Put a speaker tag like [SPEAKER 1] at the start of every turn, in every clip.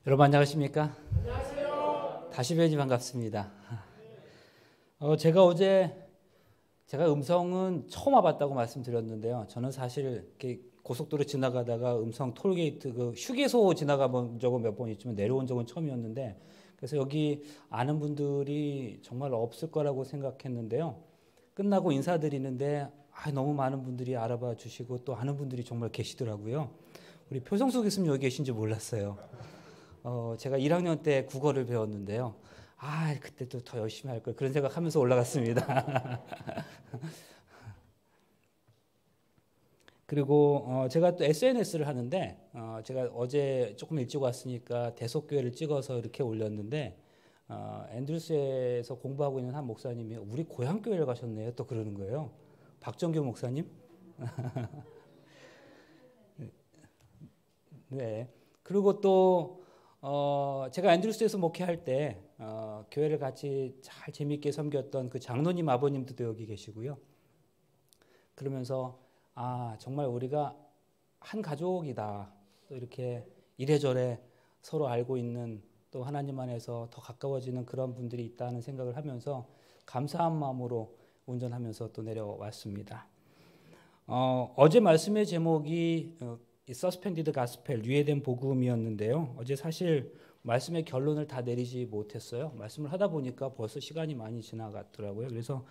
[SPEAKER 1] 여러분 안녕하십니까? 안녕하세요. 다시 뵈니 반갑습니다. 제가 음성은 처음 와봤다고 말씀드렸는데요. 저는 사실 이렇게 고속도로 지나가다가 음성 톨게이트 그 휴게소 지나가 본 적은 몇 번 있지만 내려온 적은 처음이었는데, 그래서 여기 아는 분들이 정말 없을 거라고 생각했는데요. 끝나고 인사드리는데 너무 많은 분들이 알아봐 주시고 또 아는 분들이 정말 계시더라고요. 우리 표성수 교수님 여기 계신지 몰랐어요. 제가 1학년 때 국어를 배웠는데요. 그때도 더 열심히 할 걸, 그런 생각하면서 올라갔습니다. 그리고 제가 또 SNS를 하는데 제가 어제 조금 일찍 왔으니까 대속교회를 찍어서 이렇게 올렸는데 앤드루스에서 공부하고 있는 한 목사님이 우리 고향 교회를 가셨네요. 또 그러는 거예요. 박정규 목사님. 네. 그리고 또 제가 앤드루스에서 목회할 때 교회를 같이 잘 재미있게 섬겼던 그 장로님 아버님도 여기 계시고요. 그러면서 정말 우리가 한 가족이다. 또 이렇게 이래저래 서로 알고 있는, 또 하나님 안에서 더 가까워지는 그런 분들이 있다는 생각을 하면서 감사한 마음으로 운전하면서 또 내려왔습니다. 어제 말씀의 제목이 서스펜디드 가스펠, 유예된 복음이었는데요. 어제 사실 말씀의 결론을 다 내리지 못했어요. 말씀을 하다 보니까 벌써 시간이 많이 지나갔더라고요. 그래서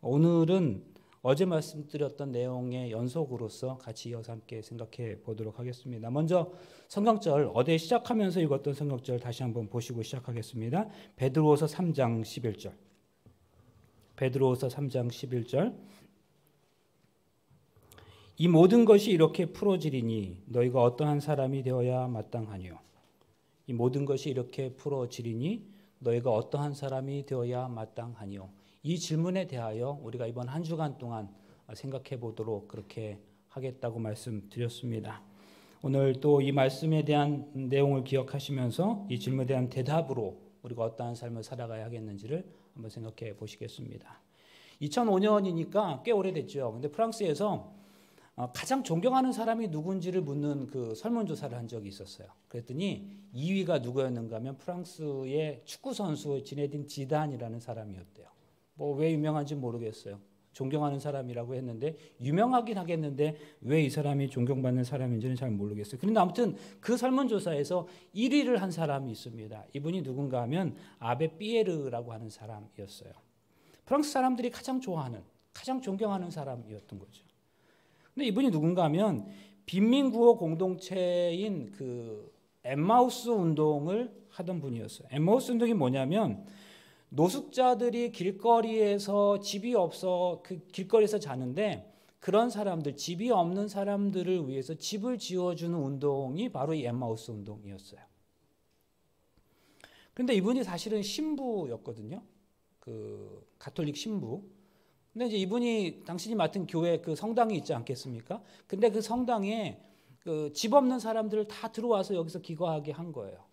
[SPEAKER 1] 오늘은 어제 말씀드렸던 내용의 연속으로서 같이 이어서 함께 생각해 보도록 하겠습니다. 먼저 성경절, 어제 시작하면서 읽었던 성경절 다시 한번 보시고 시작하겠습니다. 베드로후서 3장 11절. 베드로후서 3장 11절. 이 모든 것이 이렇게 풀어지리니 너희가 어떠한 사람이 되어야 마땅하니요. 이 모든 것이 이렇게 풀어지리니 너희가 어떠한 사람이 되어야 마땅하니요. 이 질문에 대하여 우리가 이번 한 주간 동안 생각해 보도록 그렇게 하겠다고 말씀드렸습니다. 오늘 또 이 말씀에 대한 내용을 기억하시면서 이 질문에 대한 대답으로 우리가 어떠한 삶을 살아가야 하겠는지를 한번 생각해 보시겠습니다. 2005년이니까 꽤 오래됐죠. 근데 프랑스에서 가장 존경하는 사람이 누군지를 묻는 그 설문조사를 한 적이 있었어요. 그랬더니 2위가 누구였는가 하면 프랑스의 축구 선수 지네딘 지단이라는 사람이었대요. 왜 유명한지 모르겠어요. 존경하는 사람이라고 했는데, 유명하긴 하겠는데 왜 이 사람이 존경받는 사람인지는 잘 모르겠어요. 그런데 아무튼 그 설문조사에서 1위를 한 사람이 있습니다. 이분이 누군가 하면 아베 피에르라고 하는 사람이었어요. 프랑스 사람들이 가장 좋아하는, 가장 존경하는 사람이었던 거죠. 근데 이분이 누군가 하면 빈민구호 공동체인 그 엠마우스 운동을 하던 분이었어요. 엠마우스 운동이 뭐냐면 노숙자들이 길거리에서 집이 없어 그 길거리에서 자는데, 그런 사람들, 집이 없는 사람들을 위해서 집을 지어주는 운동이 바로 이 엠마우스 운동이었어요. 그런데 이분이 사실은 신부였거든요. 그 가톨릭 신부. 근데 이제 이분이 당신이 맡은 교회 그 성당이 있지 않겠습니까? 근데 그 성당에 그 집 없는 사람들을 다 들어와서 여기서 기거하게 한 거예요.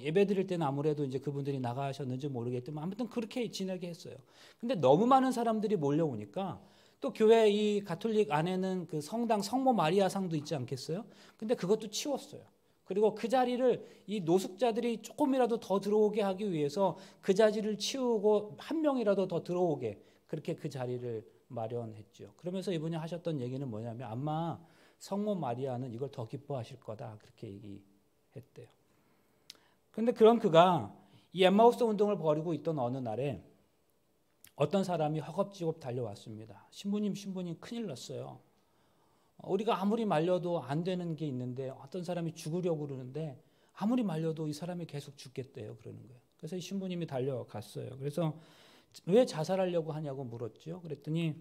[SPEAKER 1] 예배 드릴 때는 아무래도 이제 그분들이 나가셨는지 모르겠지만 아무튼 그렇게 지내게 했어요. 근데 너무 많은 사람들이 몰려오니까 또 교회 이 가톨릭 안에는 그 성당 성모 마리아상도 있지 않겠어요? 근데 그것도 치웠어요. 그리고 그 자리를 이 노숙자들이 조금이라도 더 들어오게 하기 위해서 그 자리를 치우고 한 명이라도 더 들어오게 그렇게 그 자리를 마련했죠. 그러면서 이분이 하셨던 얘기는 뭐냐면 아마 성모 마리아는 이걸 더 기뻐하실 거다, 그렇게 얘기했대요. 그런데 그런 그가 이 엠마우스 운동을 벌이고 있던 어느 날에 어떤 사람이 허겁지겁 달려왔습니다. 신부님 큰일 났어요. 우리가 아무리 말려도 안 되는 게 있는데 어떤 사람이 죽으려고 그러는데 아무리 말려도 이 사람이 계속 죽겠대요. 그러는 거예요. 그래서 이 신부님이 달려갔어요. 그래서 왜 자살하려고 하냐고 물었죠. 그랬더니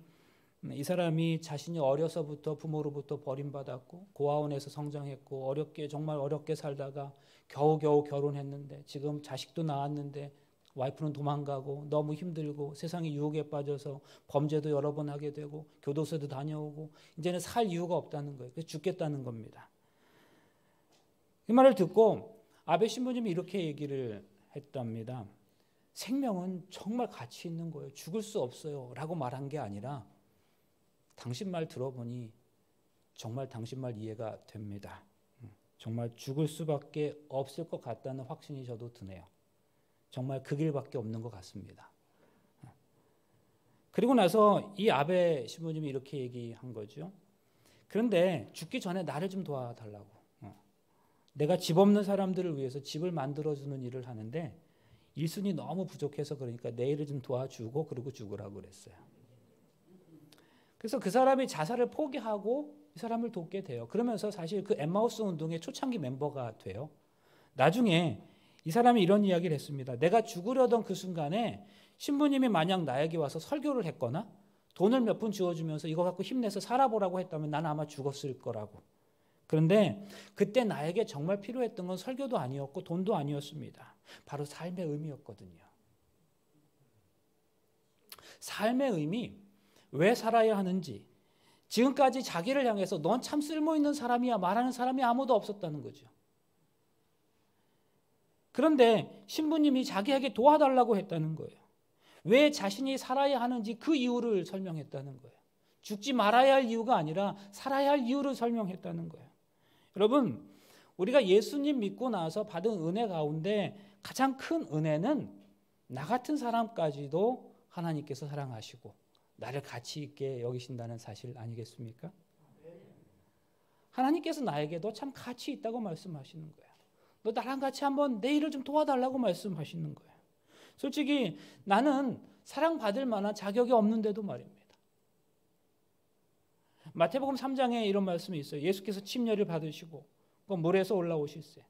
[SPEAKER 1] 이 사람이 자신이 어려서부터 부모로부터 버림받았고 고아원에서 성장했고 정말 어렵게 살다가 겨우겨우 결혼했는데 지금 자식도 낳았는데 와이프는 도망가고 너무 힘들고 세상에 유혹에 빠져서 범죄도 여러 번 하게 되고 교도소도 다녀오고 이제는 살 이유가 없다는 거예요. 그래서 죽겠다는 겁니다. 이 말을 듣고 아베 신부님이 이렇게 얘기를 했답니다. 생명은 정말 가치 있는 거예요. 죽을 수 없어요 라고 말한 게 아니라, 당신 말 들어보니 정말 당신 말 이해가 됩니다. 정말 죽을 수밖에 없을 것 같다는 확신이 저도 드네요. 정말 그 길밖에 없는 것 같습니다. 그리고 나서 이 아베 신부님이 이렇게 얘기한 거죠. 그런데 죽기 전에 나를 좀 도와달라고. 내가 집 없는 사람들을 위해서 집을 만들어주는 일을 하는데 일순이 너무 부족해서 그러니까 내 일을 좀 도와주고 그러고 죽으라고 그랬어요. 그래서 그 사람이 자살을 포기하고 이 사람을 돕게 돼요. 그러면서 사실 그 엠마우스 운동의 초창기 멤버가 돼요. 나중에 이 사람이 이런 이야기를 했습니다. 내가 죽으려던 그 순간에 신부님이 만약 나에게 와서 설교를 했거나 돈을 몇 푼 주어주면서 이거 갖고 힘내서 살아보라고 했다면 나는 아마 죽었을 거라고. 그런데 그때 나에게 정말 필요했던 건 설교도 아니었고 돈도 아니었습니다. 바로 삶의 의미였거든요. 삶의 의미, 왜 살아야 하는지, 지금까지 자기를 향해서 넌 참 쓸모있는 사람이야 말하는 사람이 아무도 없었다는 거죠. 그런데 신부님이 자기에게 도와달라고 했다는 거예요. 왜 자신이 살아야 하는지 그 이유를 설명했다는 거예요. 죽지 말아야 할 이유가 아니라 살아야 할 이유를 설명했다는 거예요. 여러분, 우리가 예수님 믿고 나서 받은 은혜 가운데 가장 큰 은혜는 나 같은 사람까지도 하나님께서 사랑하시고 나를 가치 있게 여기신다는 사실 아니겠습니까? 하나님께서 나에게도 참 가치 있다고 말씀하시는 거예요. 너 나랑 같이 한번 내 일을 좀 도와달라고 말씀하시는 거예요. 솔직히 나는 사랑받을 만한 자격이 없는데도 말입니다. 마태복음 3장에 이런 말씀이 있어요. 예수께서 침례를 받으시고 그 물에서 올라오실세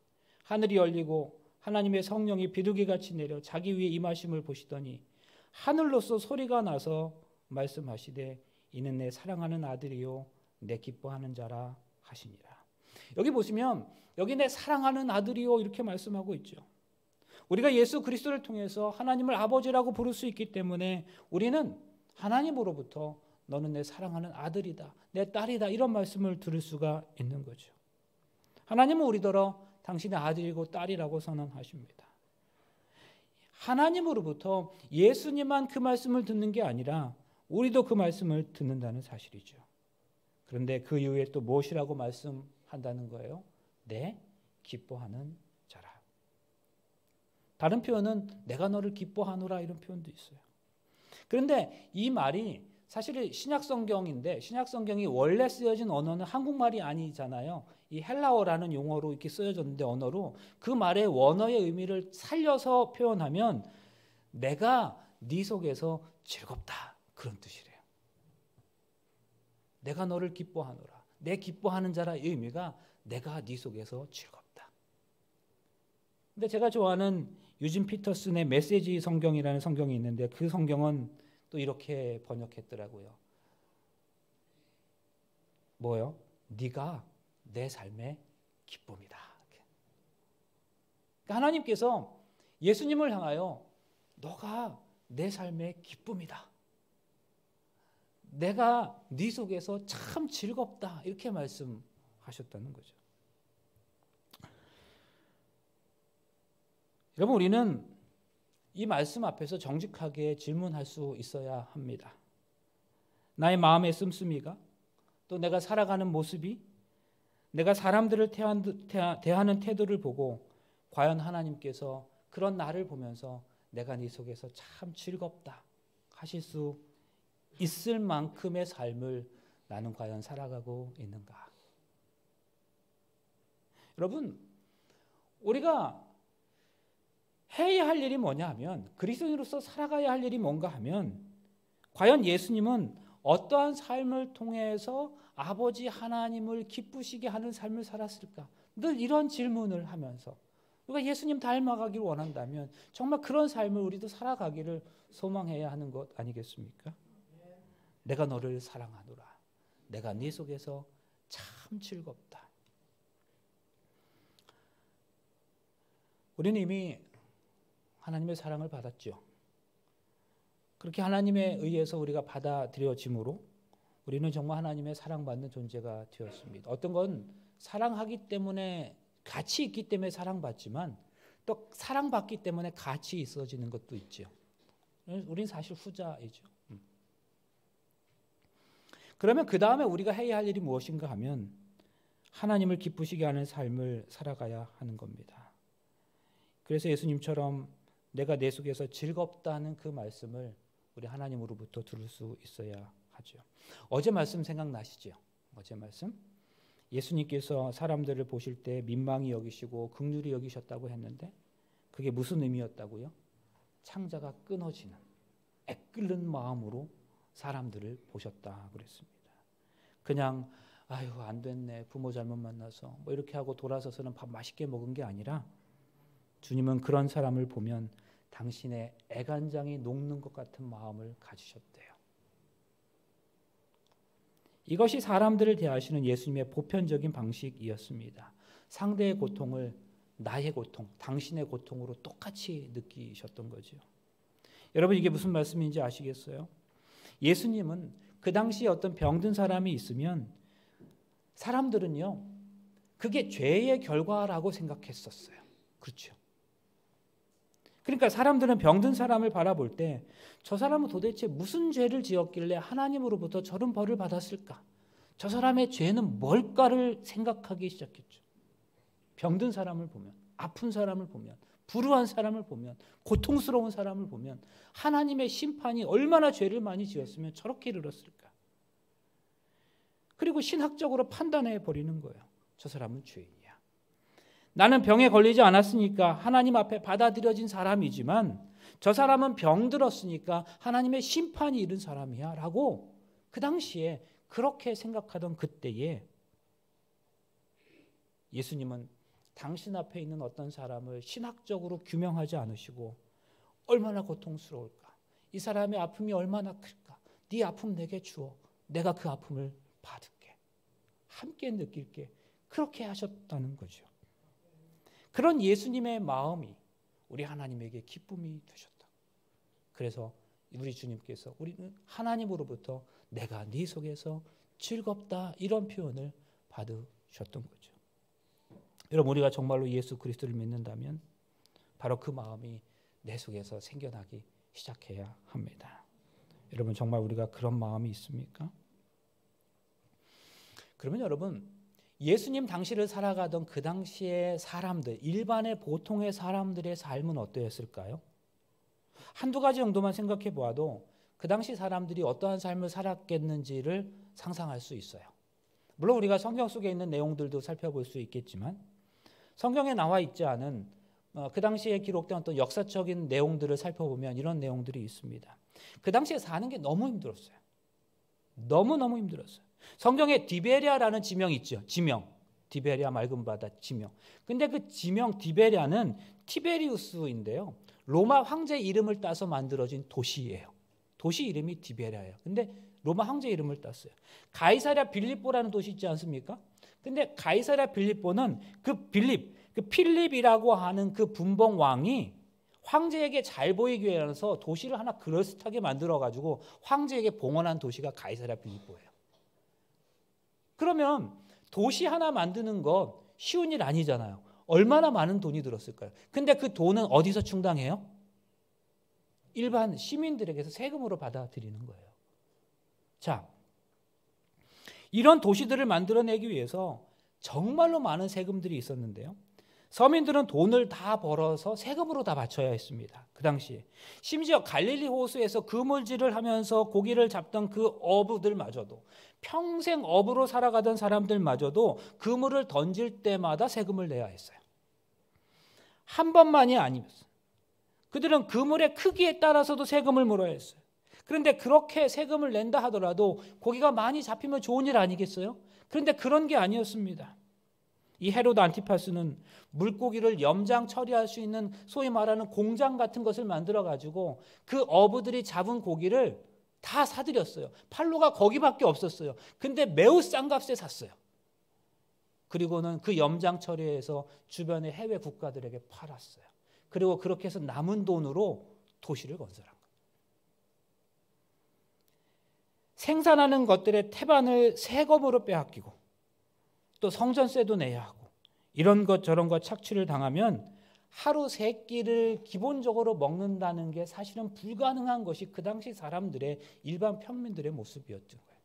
[SPEAKER 1] 하늘이 열리고 하나님의 성령이 비둘기같이 내려 자기 위에 임하심을 보시더니 하늘로서 소리가 나서 말씀하시되 이는 내 사랑하는 아들이요 내 기뻐하는 자라 하시니라. 여기 보시면 여기 내 사랑하는 아들이요 이렇게 말씀하고 있죠. 우리가 예수 그리스도를 통해서 하나님을 아버지라고 부를 수 있기 때문에 우리는 하나님으로부터 너는 내 사랑하는 아들이다, 내 딸이다 이런 말씀을 들을 수가 있는 거죠. 하나님은 우리더러 당신의 아들이고 딸이라고 선언하십니다. 하나님으로부터 예수님만 그 말씀을 듣는 게 아니라 우리도 그 말씀을 듣는다는 사실이죠. 그런데 그 이후에 또 무엇이라고 말씀한다는 거예요? 내 기뻐하는 자라. 다른 표현은 내가 너를 기뻐하노라 이런 표현도 있어요. 그런데 이 말이 사실 신약 성경인데 신약 성경이 원래 쓰여진 언어는 한국말이 아니잖아요. 이 헬라어라는 용어로 이렇게 쓰여졌는데 언어로 그 말의 원어의 의미를 살려서 표현하면 내가 네 속에서 즐겁다 그런 뜻이래요. 내가 너를 기뻐하노라. 내 기뻐하는 자라의 의미가 내가 네 속에서 즐겁다. 근데 제가 좋아하는 유진 피터슨의 메시지 성경이라는 성경이 있는데 그 성경은 또 이렇게 번역했더라고요. 뭐요? 네가 내 삶의 기쁨이다. 그러니까 하나님께서 예수님을 향하여 너가 내 삶의 기쁨이다. 내가 네 속에서 참 즐겁다. 이렇게 말씀하셨다는 거죠. 여러분 우리는 이 말씀 앞에서 정직하게 질문할 수 있어야 합니다. 나의 마음의 씀씀이가 또 내가 살아가는 모습이 내가 사람들을 대하는 태도를 보고 과연 하나님께서 그런 나를 보면서 내가 네 속에서 참 즐겁다 하실 수 있을 만큼의 삶을 나는 과연 살아가고 있는가? 여러분 우리가 해야 할 일이 뭐냐 하면 그리스도인으로서 살아가야 할 일이 뭔가 하면 과연 예수님은 어떠한 삶을 통해서 아버지 하나님을 기쁘시게 하는 삶을 살았을까? 늘 이런 질문을 하면서 우리가 예수님 닮아가기를 원한다면 정말 그런 삶을 우리도 살아가기를 소망해야 하는 것 아니겠습니까? 내가 너를 사랑하노라. 내가 네 속에서 참 즐겁다. 우리는 이미 하나님의 사랑을 받았죠. 그렇게 하나님에 의해서 우리가 받아들여짐으로 우리는 정말 하나님의 사랑받는 존재가 되었습니다. 어떤 건 사랑하기 때문에 가치 있기 때문에 사랑받지만 또 사랑받기 때문에 가치 있어지는 것도 있죠. 우리는 사실 후자이죠. 그러면 그 다음에 우리가 해야 할 일이 무엇인가 하면 하나님을 기쁘시게 하는 삶을 살아가야 하는 겁니다. 그래서 예수님처럼 내가 내 속에서 즐겁다는 그 말씀을 우리 하나님으로부터 들을 수 있어야 하죠. 어제 말씀 생각나시죠? 어제 말씀? 예수님께서 사람들을 보실 때 민망히 여기시고 긍휼히 여기셨다고 했는데 그게 무슨 의미였다고요? 창자가 끊어지는 애끓는 마음으로 사람들을 보셨다 그랬습니다. 그냥 아유 안 됐네, 부모 잘못 만나서 뭐 이렇게 하고 돌아서서는 밥 맛있게 먹은 게 아니라 주님은 그런 사람을 보면 당신의 애간장이 녹는 것 같은 마음을 가지셨대요. 이것이 사람들을 대하시는 예수님의 보편적인 방식이었습니다. 상대의 고통을 나의 고통, 당신의 고통으로 똑같이 느끼셨던 거죠. 여러분 이게 무슨 말씀인지 아시겠어요? 예수님은 그 당시에 어떤 병든 사람이 있으면 사람들은요, 그게 죄의 결과라고 생각했었어요. 그렇죠? 그러니까 사람들은 병든 사람을 바라볼 때 저 사람은 도대체 무슨 죄를 지었길래 하나님으로부터 저런 벌을 받았을까? 저 사람의 죄는 뭘까를 생각하기 시작했죠. 병든 사람을 보면, 아픈 사람을 보면, 불우한 사람을 보면, 고통스러운 사람을 보면 하나님의 심판이 얼마나 죄를 많이 지었으면 저렇게 이르렀을까? 그리고 신학적으로 판단해 버리는 거예요. 저 사람은 죄인이야. 나는 병에 걸리지 않았으니까 하나님 앞에 받아들여진 사람이지만 저 사람은 병들었으니까 하나님의 심판이 이른 사람이야 라고 그 당시에 그렇게 생각하던 그때에 예수님은 당신 앞에 있는 어떤 사람을 신학적으로 규명하지 않으시고 얼마나 고통스러울까? 이 사람의 아픔이 얼마나 클까? 네 아픔 내게 주어. 내가 그 아픔을 받을게. 함께 느낄게. 그렇게 하셨다는 거죠. 그런 예수님의 마음이 우리 하나님에게 기쁨이 되셨다. 그래서 우리 주님께서 우리는 하나님으로부터 내가 네 속에서 즐겁다 이런 표현을 받으셨던 거죠. 여러분 우리가 정말로 예수 그리스도를 믿는다면 바로 그 마음이 내 속에서 생겨나기 시작해야 합니다. 여러분 정말 우리가 그런 마음이 있습니까? 그러면 여러분 예수님 당시를 살아가던 그 당시의 사람들, 일반의 보통의 사람들의 삶은 어떠했을까요? 한두 가지 정도만 생각해 보아도 그 당시 사람들이 어떠한 삶을 살았겠는지를 상상할 수 있어요. 물론 우리가 성경 속에 있는 내용들도 살펴볼 수 있겠지만 성경에 나와 있지 않은 그 당시에 기록된 어떤 역사적인 내용들을 살펴보면 이런 내용들이 있습니다. 그 당시에 사는 게 너무 힘들었어요. 너무너무 힘들었어요. 성경에 디베리아라는 지명이 있죠. 지명. 디베리아 맑은 바다 지명. 근데 그 지명 디베리아는 티베리우스인데요. 로마 황제 이름을 따서 만들어진 도시예요. 도시 이름이 디베리아예요. 근데 로마 황제 이름을 땄어요. 가이사랴 빌립보라는 도시 있지 않습니까? 근데 가이사랴 빌립보는 그 필립이라고 하는 그 분봉 왕이 황제에게 잘 보이기 위해서 도시를 하나 그럴듯하게 만들어가지고 황제에게 봉헌한 도시가 가이사랴 빌립보예요. 그러면 도시 하나 만드는 거 쉬운 일 아니잖아요. 얼마나 많은 돈이 들었을까요? 근데 그 돈은 어디서 충당해요? 일반 시민들에게서 세금으로 받아들이는 거예요. 자, 이런 도시들을 만들어내기 위해서 정말로 많은 세금들이 있었는데요. 서민들은 돈을 다 벌어서 세금으로 다 바쳐야 했습니다. 그 당시에. 심지어 갈릴리 호수에서 그물질을 하면서 고기를 잡던 그 어부들마저도 평생 어부로 살아가던 사람들마저도 그물을 던질 때마다 세금을 내야 했어요. 한 번만이 아니었어요. 그들은 그물의 크기에 따라서도 세금을 물어야 했어요. 그런데 그렇게 세금을 낸다 하더라도 고기가 많이 잡히면 좋은 일 아니겠어요? 그런데 그런 게 아니었습니다. 이 헤로드 안티파스는 물고기를 염장 처리할 수 있는 소위 말하는 공장 같은 것을 만들어가지고 그 어부들이 잡은 고기를 다 사들였어요. 판로가 거기밖에 없었어요. 근데 매우 싼 값에 샀어요. 그리고는 그 염장 처리해서 주변의 해외 국가들에게 팔았어요. 그리고 그렇게 해서 남은 돈으로 도시를 건설한 거예요. 생산하는 것들의 태반을 세금으로 빼앗기고 또 성전세도 내야 하고 이런 것 저런 것 착취를 당하면 하루 세 끼를 기본적으로 먹는다는 게 사실은 불가능한 것이 그 당시 사람들의 일반 평민들의 모습이었던 거예요.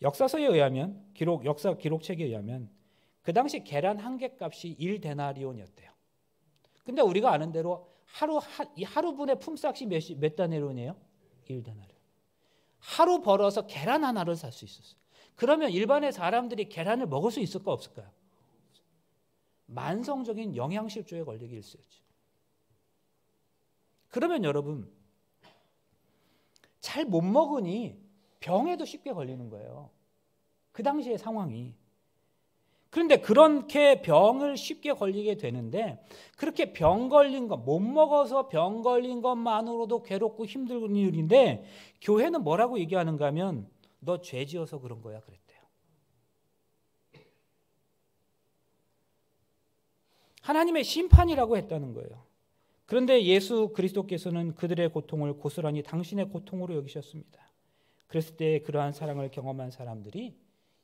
[SPEAKER 1] 역사서에 의하면 역사 기록책에 의하면 그 당시 계란 한 개 값이 1데나리온이었대요. 근데 우리가 아는 대로 하루분의 품삯이 몇 데나리온이에요? 1데나리온. 하루 벌어서 계란 하나를 살 수 있었어요. 그러면 일반의 사람들이 계란을 먹을 수 있을까 없을까요? 만성적인 영양실조에 걸리기 일쑤였죠. 그러면 여러분 잘 못 먹으니 병에도 쉽게 걸리는 거예요. 그 당시의 상황이. 그런데 그렇게 병을 쉽게 걸리게 되는데 그렇게 병 걸린 것, 못 먹어서 병 걸린 것만으로도 괴롭고 힘든 일인데 교회는 뭐라고 얘기하는가 하면 너 죄 지어서 그런 거야 그랬대요. 하나님의 심판이라고 했다는 거예요. 그런데 예수 그리스도께서는 그들의 고통을 고스란히 당신의 고통으로 여기셨습니다. 그랬을 때 그러한 사랑을 경험한 사람들이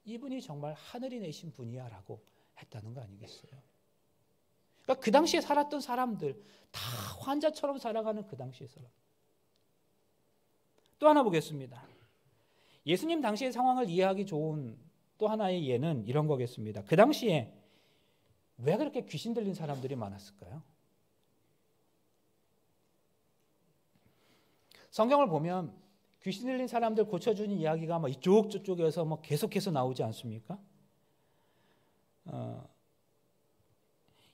[SPEAKER 1] 이분이 정말 하늘이 내신 분이야 라고 했다는 거 아니겠어요? 그러니까 그 당시에 살았던 사람들 다 환자처럼 살아가는 그 당시의 사람. 또 하나 보겠습니다. 예수님 당시의 상황을 이해하기 좋은 또 하나의 예는 이런 거겠습니다. 그 당시에 왜 그렇게 귀신 들린 사람들이 많았을까요? 성경을 보면 귀신 들린 사람들 고쳐주는 이야기가 막 이쪽 저쪽에서 막 계속해서 나오지 않습니까?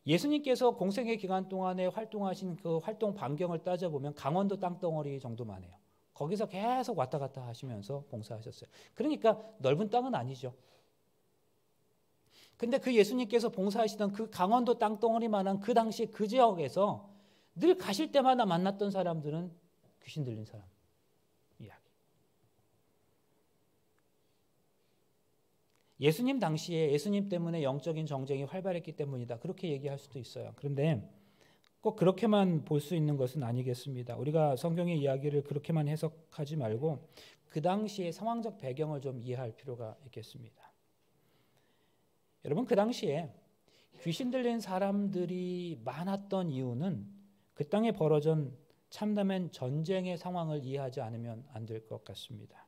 [SPEAKER 1] 예수님께서 공생의 기간 동안에 활동하신 그 활동 반경을 따져보면 강원도 땅덩어리 정도만 해요. 거기서 계속 왔다 갔다 하시면서 봉사하셨어요. 그러니까 넓은 땅은 아니죠. 근데 그 예수님께서 봉사하시던 그 강원도 땅덩어리만한 그 당시 그 지역에서 늘 가실 때마다 만났던 사람들은 귀신 들린 사람 이야기. 예수님 당시에 예수님 때문에 영적인 정쟁이 활발했기 때문이다. 그렇게 얘기할 수도 있어요. 그런데 꼭 그렇게만 볼 수 있는 것은 아니겠습니다. 우리가 성경의 이야기를 그렇게만 해석하지 말고 그 당시의 상황적 배경을 좀 이해할 필요가 있겠습니다. 여러분 그 당시에 귀신 들린 사람들이 많았던 이유는 그 땅에 벌어진 참담한 전쟁의 상황을 이해하지 않으면 안 될 것 같습니다.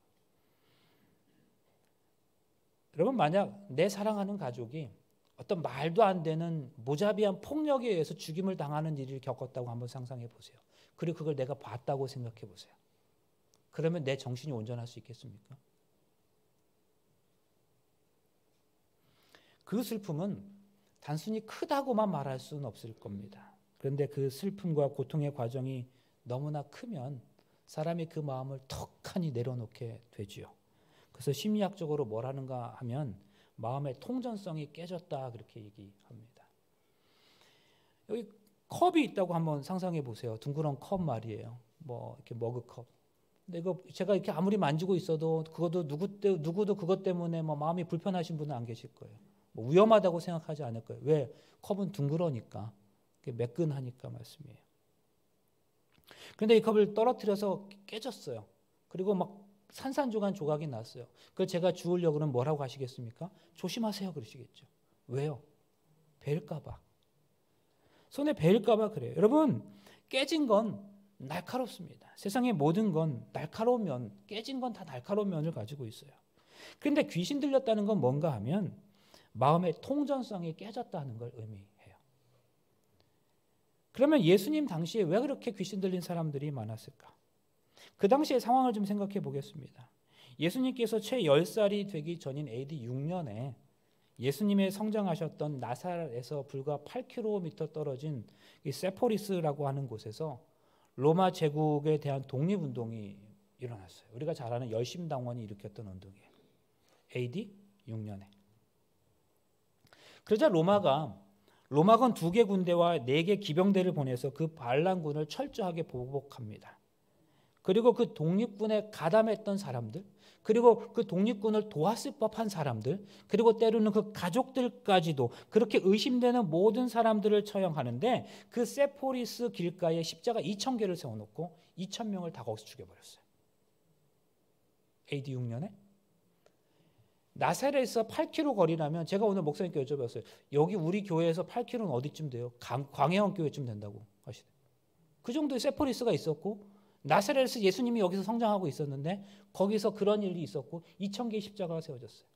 [SPEAKER 1] 여러분 만약 내 사랑하는 가족이 어떤 말도 안 되는 무자비한 폭력에 의해서 죽임을 당하는 일을 겪었다고 한번 상상해 보세요. 그리고 그걸 내가 봤다고 생각해 보세요. 그러면 내 정신이 온전할 수 있겠습니까? 그 슬픔은 단순히 크다고만 말할 수는 없을 겁니다. 그런데 그 슬픔과 고통의 과정이 너무나 크면 사람이 그 마음을 턱하니 내려놓게 되지요. 그래서 심리학적으로 뭐라는가 하면 마음의 통전성이 깨졌다 그렇게 얘기합니다. 여기 컵이 있다고 한번 상상해 보세요. 둥그런 컵 말이에요. 뭐 이렇게 머그컵. 근데 이거 제가 이렇게 아무리 만지고 있어도 그것도 누구도 그것 때문에 뭐 마음이 불편하신 분은 안 계실 거예요. 뭐 위험하다고 생각하지 않을 거예요. 왜? 컵은 둥그러니까 매끈하니까 말씀이에요. 그런데 이 컵을 떨어뜨려서 깨졌어요. 그리고 막 산산조각 조각이 났어요. 그걸 제가 주우려고 그러면 뭐라고 하시겠습니까? 조심하세요 그러시겠죠. 왜요? 베일까 봐. 손에 베일까 봐 그래요. 여러분 깨진 건 날카롭습니다. 세상의 모든 건 날카로운 면, 깨진 건 다 날카로운 면을 가지고 있어요. 그런데 귀신 들렸다는 건 뭔가 하면 마음의 통전성이 깨졌다는 걸 의미해요. 그러면 예수님 당시에 왜 그렇게 귀신 들린 사람들이 많았을까? 그 당시의 상황을 좀 생각해 보겠습니다. 예수님께서 채 10살이 되기 전인 AD 6년에 예수님의 성장하셨던 나사렛에서 불과 8km 떨어진 이 세포리스라고 하는 곳에서 로마 제국에 대한 독립운동이 일어났어요. 우리가 잘 아는 열심당원이 일으켰던 운동이에요. AD 6년에. 그러자 로마건 2개 군대와 4개 기병대를 보내서 그 반란군을 철저하게 보복합니다. 그리고 그 독립군에 가담했던 사람들, 그리고 그 독립군을 도왔을 법한 사람들, 그리고 때로는 그 가족들까지도 그렇게 의심되는 모든 사람들을 처형하는데 그 세포리스 길가에 십자가 2,000개를 세워놓고 2,000명을 다 거기서 죽여버렸어요. AD 6년에 나사렛에서 8km 거리라면 제가 오늘 목사님께 여쭤봤어요. 여기 우리 교회에서 8km는 어디쯤 돼요? 광해원 교회쯤 된다고 하시대요. 그 정도의 세포리스가 있었고 나사렛에서 예수님이 여기서 성장하고 있었는데 거기서 그런 일이 있었고 2000개의 십자가가 세워졌어요.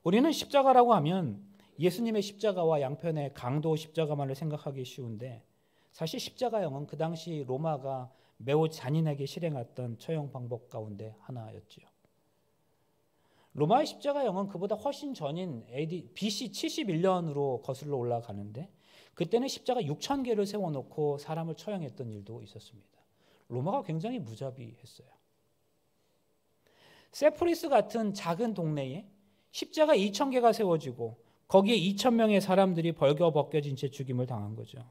[SPEAKER 1] 우리는 십자가라고 하면 예수님의 십자가와 양편의 강도 십자가만을 생각하기 쉬운데 사실 십자가형은 그 당시 로마가 매우 잔인하게 실행했던 처형 방법 가운데 하나였죠. 로마의 십자가형은 그보다 훨씬 전인 AD BC 71년으로 거슬러 올라가는데 그때는 십자가 6,000개를 세워놓고 사람을 처형했던 일도 있었습니다. 로마가 굉장히 무자비했어요. 세포리스 같은 작은 동네에 십자가 2,000개가 세워지고 거기에 2,000명의 사람들이 벌거벗겨진 채 죽임을 당한 거죠.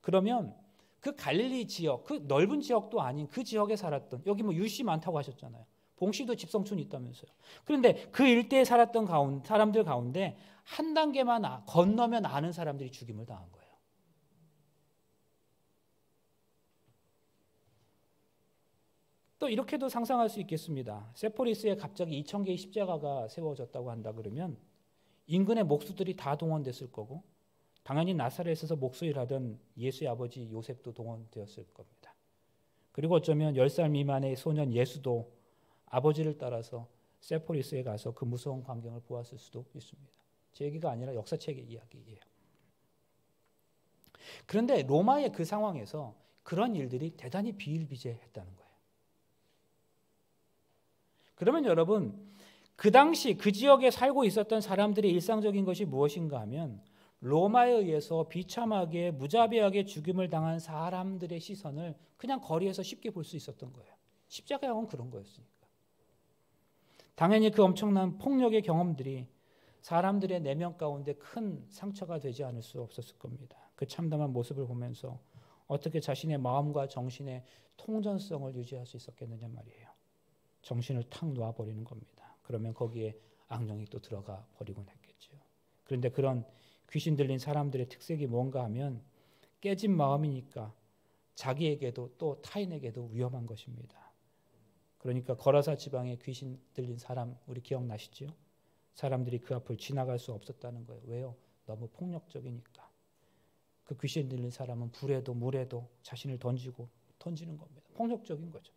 [SPEAKER 1] 그러면 그 갈릴리 지역, 그 넓은 지역도 아닌 그 지역에 살았던, 여기 뭐 유씨 많다고 하셨잖아요. 봉씨도 집성촌이 있다면서요. 그런데 그 일대에 살았던 사람들 가운데 한 단계만 건너면 아는 사람들이 죽임을 당한 거예요. 또 이렇게도 상상할 수 있겠습니다. 세포리스에 갑자기 2,000개의 십자가가 세워졌다고 한다 그러면 인근의 목수들이 다 동원됐을 거고 당연히 나사렛에서 목수일 하던 예수의 아버지 요셉도 동원되었을 겁니다. 그리고 어쩌면 10살 미만의 소년 예수도 아버지를 따라서 세포리스에 가서 그 무서운 광경을 보았을 수도 있습니다. 제 얘기가 아니라 역사책의 이야기예요. 그런데 로마의 그 상황에서 그런 일들이 대단히 비일비재했다는 거예요. 그러면 여러분, 그 당시 그 지역에 살고 있었던 사람들의 일상적인 것이 무엇인가 하면 로마에 의해서 비참하게 무자비하게 죽임을 당한 사람들의 시선을 그냥 거리에서 쉽게 볼 수 있었던 거예요. 십자가형은 그런 거였으니까. 당연히 그 엄청난 폭력의 경험들이 사람들의 내면 가운데 큰 상처가 되지 않을 수 없었을 겁니다. 그 참담한 모습을 보면서 어떻게 자신의 마음과 정신의 통전성을 유지할 수 있었겠느냐 말이에요. 정신을 탁 놓아버리는 겁니다. 그러면 거기에 악령이 또 들어가 버리곤 했겠죠. 그런데 그런 귀신 들린 사람들의 특색이 뭔가 하면 깨진 마음이니까 자기에게도 또 타인에게도 위험한 것입니다. 그러니까 거라사 지방에 귀신 들린 사람 우리 기억나시죠? 사람들이 그 앞을 지나갈 수 없었다는 거예요. 왜요? 너무 폭력적이니까. 그 귀신 들린 사람은 불에도 물에도 자신을 던지는 겁니다. 폭력적인 거죠.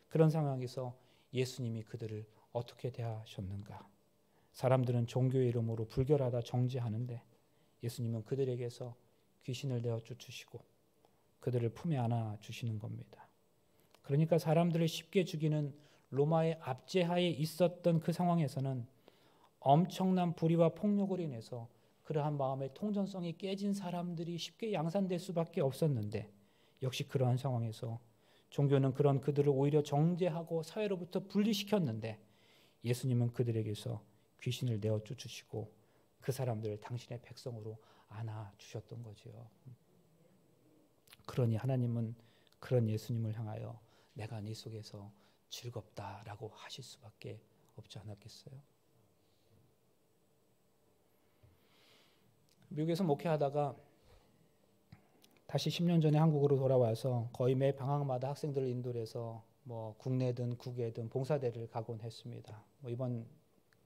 [SPEAKER 1] 그런 상황에서 예수님이 그들을 어떻게 대하셨는가? 사람들은 종교의 이름으로 불결하다 정죄하는데 예수님은 그들에게서 귀신을 내어 쫓으시고 그들을 품에 안아 주시는 겁니다. 그러니까 사람들을 쉽게 죽이는 로마의 압제하에 있었던 그 상황에서는 엄청난 불의와 폭력으로 인해서 그러한 마음의 통전성이 깨진 사람들이 쉽게 양산될 수밖에 없었는데 역시 그러한 상황에서 종교는 그런 그들을 오히려 정죄하고 사회로부터 분리시켰는데 예수님은 그들에게서 귀신을 내어 쫓으시고 그 사람들을 당신의 백성으로 안아주셨던 거죠. 그러니 하나님은 그런 예수님을 향하여 내가 네 속에서 즐겁다라고 하실 수밖에 없지 않았겠어요? 미국에서 목회하다가 다시 10년 전에 한국으로 돌아와서 거의 매 방학마다 학생들을 인도를 해서 뭐 국내든 국외든 봉사대를 가곤 했습니다. 이번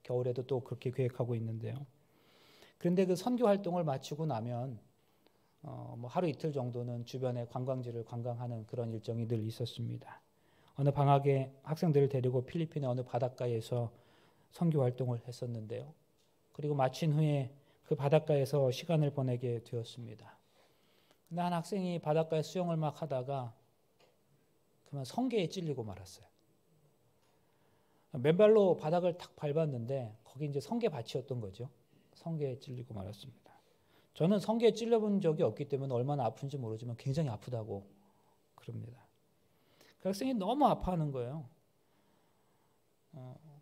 [SPEAKER 1] 겨울에도 또 그렇게 계획하고 있는데요. 그런데 그 선교 활동을 마치고 나면 뭐 하루 이틀 정도는 주변의 관광지를 관광하는 그런 일정이 늘 있었습니다. 어느 방학에 학생들을 데리고 필리핀의 어느 바닷가에서 선교 활동을 했었는데요. 그리고 마친 후에 그 바닷가에서 시간을 보내게 되었습니다. 근데 한 학생이 바닷가에 수영을 막 하다가 그만 성게에 찔리고 말았어요. 맨발로 바닥을 탁 밟았는데 거기 이제 성게밭이었던 거죠. 성게에 찔리고 말았습니다. 저는 성게에 찔려본 적이 없기 때문에 얼마나 아픈지 모르지만 굉장히 아프다고 그럽니다. 그 학생이 너무 아파하는 거예요.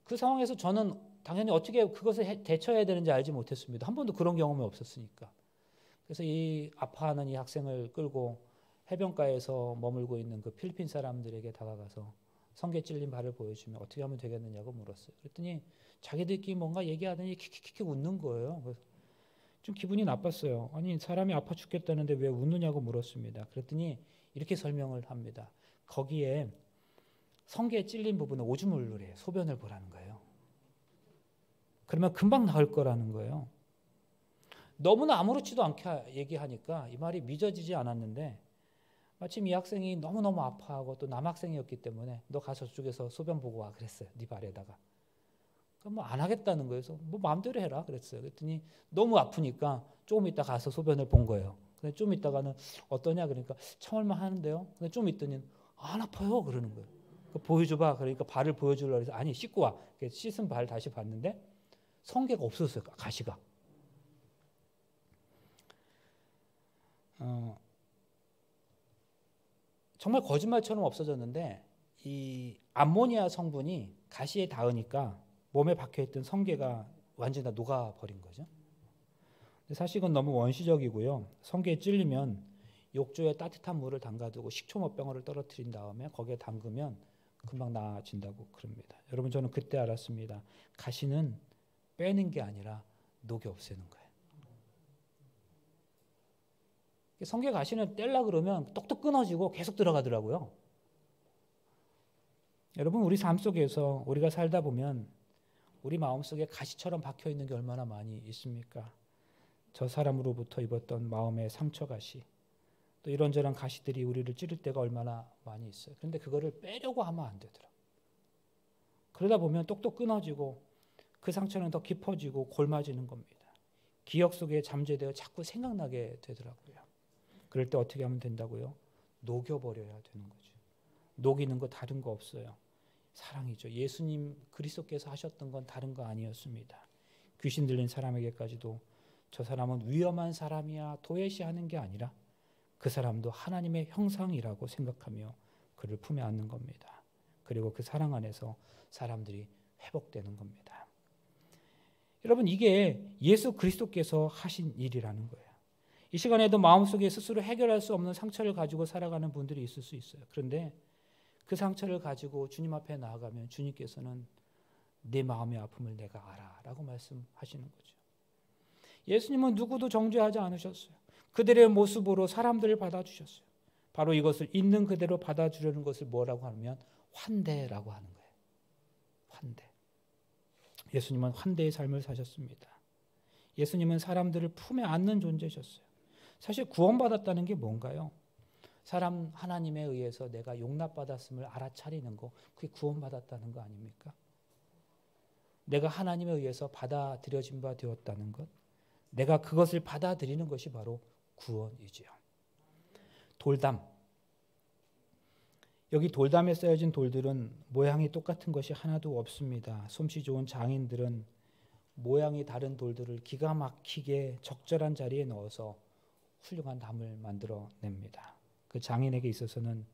[SPEAKER 1] 그 상황에서 저는 당연히 어떻게 그것을 대처해야 되는지 알지 못했습니다. 한 번도 그런 경험이 없었으니까. 그래서 이 아파하는 이 학생을 끌고 해변가에서 머물고 있는 그 필리핀 사람들에게 다가가서 성게 찔린 발을 보여주며 어떻게 하면 되겠느냐고 물었어요. 그랬더니 자기들끼리 뭔가 얘기하더니 킥킥킥 웃는 거예요. 그래서 좀 기분이 나빴어요. 아니 사람이 아파 죽겠다는데 왜 웃느냐고 물었습니다. 그랬더니 이렇게 설명을 합니다. 거기에 성게에 찔린 부분에 오줌을 누래 소변을 보라는 거예요. 그러면 금방 나을 거라는 거예요. 너무나 아무렇지도 않게 얘기하니까 이 말이 믿어지지 않았는데 마침 이 학생이 너무너무 아파하고 또 남학생이었기 때문에 너 가서 저쪽에서 소변 보고 와 그랬어요. 네 발에다가. 그럼 뭐 안 하겠다는 거예요. 그래서 뭐 마음대로 해라 그랬어요. 그랬더니 너무 아프니까 조금 있다 가서 소변을 본 거예요. 근데 좀 있다가는 어떠냐 그러니까 참을만 하는데요. 근데 좀 있더니 안 아파요 그러는 거예요. 보여줘봐. 그러니까 발을 보여주려고 해서 아니 씻고 와. 씻은 발 다시 봤는데 성게가 없었어요. 가시가. 정말 거짓말처럼 없어졌는데 이 암모니아 성분이 가시에 닿으니까 몸에 박혀있던 성게가 완전히 다 녹아버린 거죠. 근데 사실 이건 너무 원시적이고요. 성게에 찔리면 욕조에 따뜻한 물을 담가두고 식초 몇 방울을 떨어뜨린 다음에 거기에 담그면 금방 나아진다고 그럽니다. 여러분 저는 그때 알았습니다. 가시는 빼는 게 아니라 녹여 없애는 거예요. 성게 가시는 떼려고 그러면 똑똑 끊어지고 계속 들어가더라고요. 여러분 우리 삶 속에서 우리가 살다 보면 우리 마음속에 가시처럼 박혀있는 게 얼마나 많이 있습니까? 저 사람으로부터 입었던 마음의 상처 가시, 또 이런저런 가시들이 우리를 찌를 때가 얼마나 많이 있어요. 그런데 그거를 빼려고 하면 안 되더라고요. 그러다 보면 똑똑 끊어지고 그 상처는 더 깊어지고 골마지는 겁니다. 기억 속에 잠재되어 자꾸 생각나게 되더라고요. 그럴 때 어떻게 하면 된다고요? 녹여버려야 되는 거죠. 녹이는 거 다른 거 없어요. 사랑이죠. 예수님 그리스도께서 하셨던 건 다른 거 아니었습니다. 귀신 들린 사람에게까지도 저 사람은 위험한 사람이야 도외시하는 게 아니라 그 사람도 하나님의 형상이라고 생각하며 그를 품에 안는 겁니다. 그리고 그 사랑 안에서 사람들이 회복되는 겁니다. 여러분 이게 예수 그리스도께서 하신 일이라는 거예요. 이 시간에도 마음속에 스스로 해결할 수 없는 상처를 가지고 살아가는 분들이 있을 수 있어요. 그런데 그 상처를 가지고 주님 앞에 나아가면 주님께서는 내 마음의 아픔을 내가 알아 라고 말씀하시는 거죠. 예수님은 누구도 정죄하지 않으셨어요. 그들의 모습으로 사람들을 받아주셨어요. 바로 이것을 있는 그대로 받아주려는 것을 뭐라고 하면 환대라고 하는 거예요. 환대. 예수님은 환대의 삶을 사셨습니다. 예수님은 사람들을 품에 안는 존재셨어요. 사실 구원받았다는 게 뭔가요? 사람 하나님에 의해서 내가 용납받았음을 알아차리는 거, 그게 구원받았다는 거 아닙니까? 내가 하나님에 의해서 받아들여진 바 되었다는 것, 내가 그것을 받아들이는 것이 바로 구원이지요. 돌담. 여기 돌담에 쌓여진 돌들은 모양이 똑같은 것이 하나도 없습니다. 솜씨 좋은 장인들은 모양이 다른 돌들을 기가 막히게 적절한 자리에 넣어서 훌륭한 담을 만들어냅니다. 그 장인에게 있어서는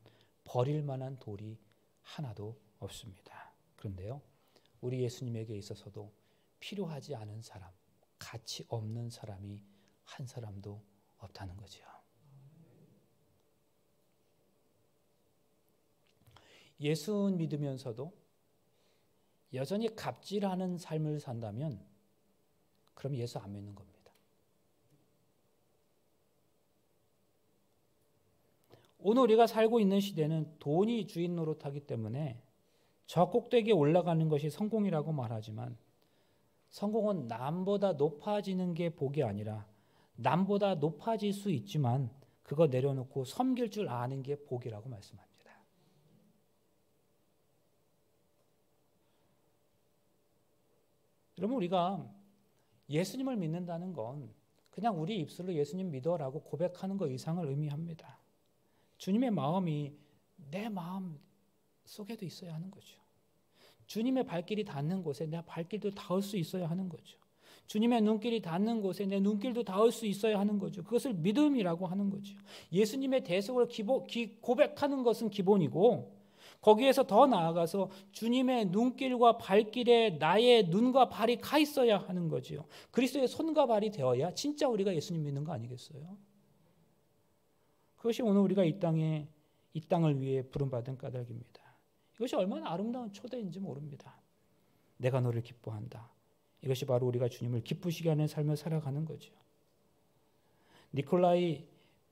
[SPEAKER 1] 버릴 만한 돌이 하나도 없습니다. 그런데요, 우리 예수님에게 있어서도 필요하지 않은 사람, 가치 없는 사람이 한 사람도 없다는 거죠. 예수 믿으면서도 여전히 갑질하는 삶을 산다면 그럼 예수 안 믿는 겁니다. 오늘 우리가 살고 있는 시대는 돈이 주인 노릇하기 때문에 저 꼭대기에 올라가는 것이 성공이라고 말하지만 성공은 남보다 높아지는 게 복이 아니라 남보다 높아질 수 있지만 그거 내려놓고 섬길 줄 아는 게 복이라고 말씀합니다. 여러분 우리가 예수님을 믿는다는 건 그냥 우리 입술로 예수님 믿어라고 고백하는 것 이상을 의미합니다. 주님의 마음이 내 마음 속에도 있어야 하는 거죠. 주님의 발길이 닿는 곳에 내 발길도 닿을 수 있어야 하는 거죠. 주님의 눈길이 닿는 곳에 내 눈길도 닿을 수 있어야 하는 거죠. 그것을 믿음이라고 하는 거죠. 예수님의 대속을 고백하는 것은 기본이고 거기에서 더 나아가서 주님의 눈길과 발길에 나의 눈과 발이 가 있어야 하는 거죠. 그리스도의 손과 발이 되어야 진짜 우리가 예수님 믿는 거 아니겠어요? 그것이 오늘 우리가 이 땅을 위해 부름받은 까닭입니다. 이것이 얼마나 아름다운 초대인지 모릅니다. 내가 너를 기뻐한다. 이것이 바로 우리가 주님을 기쁘시게 하는 삶을 살아가는 거죠. 니콜라이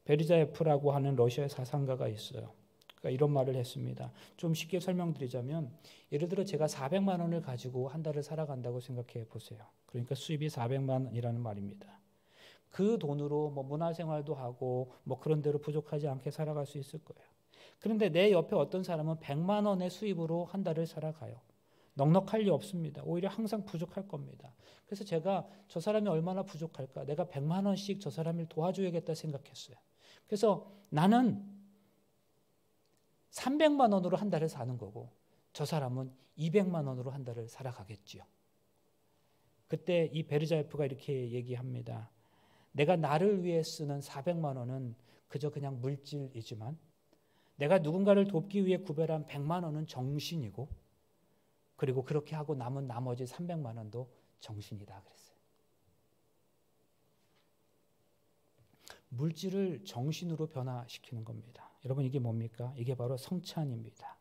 [SPEAKER 1] 베르자예프라고 하는 러시아의 사상가가 있어요. 그러니까 이런 말을 했습니다. 좀 쉽게 설명드리자면 예를 들어 제가 400만 원을 가지고 한 달을 살아간다고 생각해 보세요. 그러니까 수입이 400만 원이라는 말입니다. 그 돈으로 뭐 문화생활도 하고 뭐 그런 대로 부족하지 않게 살아갈 수 있을 거예요. 그런데 내 옆에 어떤 사람은 100만 원의 수입으로 한 달을 살아가요. 넉넉할 리 없습니다. 오히려 항상 부족할 겁니다. 그래서 제가 저 사람이 얼마나 부족할까? 내가 100만 원씩 저 사람을 도와줘야겠다 생각했어요. 그래서 나는 300만 원으로 한 달을 사는 거고 저 사람은 200만 원으로 한 달을 살아가겠지요. 그때 이 베르자예프가 이렇게 얘기합니다. 내가 나를 위해 쓰는 400만 원은 그저 그냥 물질이지만 내가 누군가를 돕기 위해 구별한 100만 원은 정신이고 그리고 그렇게 하고 남은 나머지 300만 원도 정신이다 그랬어요. 물질을 정신으로 변화시키는 겁니다. 여러분 이게 뭡니까? 이게 바로 성찬입니다.